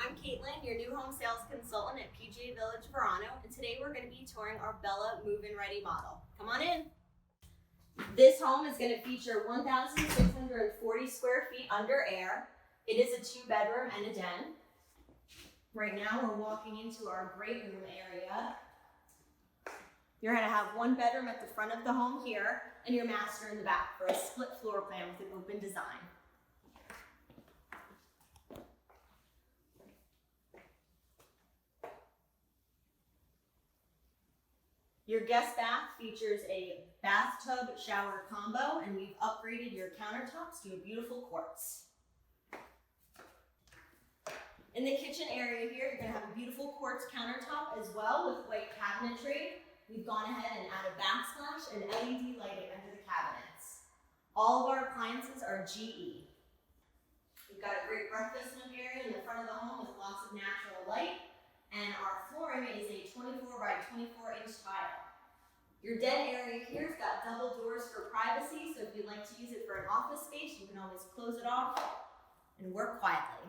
I'm Caitlin, your new home sales consultant at PGA Village Verano, and today we're going to be touring our Bella move-in ready model. Come on in. This home is going to feature 1,640 square feet under air. It is a 2-bedroom and a den. Right now we're walking into our great room area. You're going to have 1 bedroom at the front of the home here and your master in the back for a split floor plan with an open design. Your guest bath features a bathtub shower combo, and we've upgraded your countertops to a beautiful quartz. In the kitchen area here, you're going to have a beautiful quartz countertop as well with white cabinetry. We've gone ahead and added backsplash and LED lighting under the cabinets. All of our appliances are GE. We've got a great breakfast nook area in the front of the home with lots of natural light. And our flooring is a 24 by 24 inch tile. Your den area here has got double doors for privacy, so if you'd like to use it for an office space, you can always close it off and work quietly.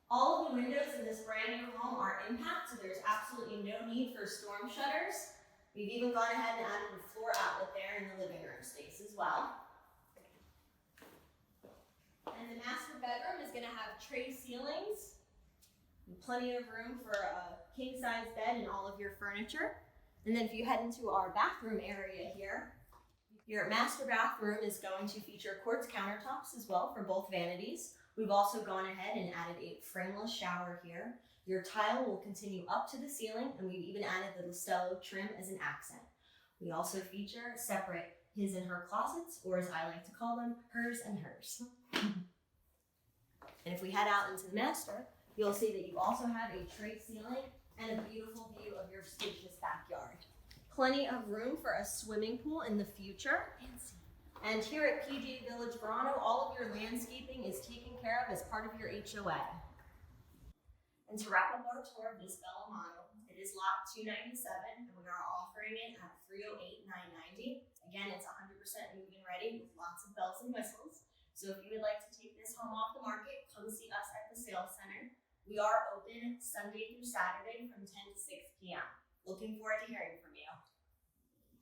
All of the windows in this brand new home are impact, so there's absolutely no need for storm shutters. We've even gone ahead and added a floor outlet there in the living room space as well. And the master bedroom is going to have tray ceilings. Plenty of room for a king-size bed and all of your furniture. And then if you head into our bathroom area here, your master bathroom is going to feature quartz countertops as well for both vanities. We've also gone ahead and added a frameless shower here. Your tile will continue up to the ceiling, and we've even added the Listello trim as an accent. We also feature separate his and her closets, or as I like to call them, hers and hers. And if we head out into the master, you'll see that you also have a tray ceiling and a beautiful view of your spacious backyard. Plenty of room for a swimming pool in the future. And here at PGA Village Verano, all of your landscaping is taken care of as part of your HOA. And to wrap up our tour of this Bella model, it is lot 297, and we are offering it at $308,990. Again, it's 100% move-in ready with lots of bells and whistles. So if you would like to take this home off the market, come see us at the sales center. We are open Sunday through Saturday from 10 to 6 p.m. Looking forward to hearing from you.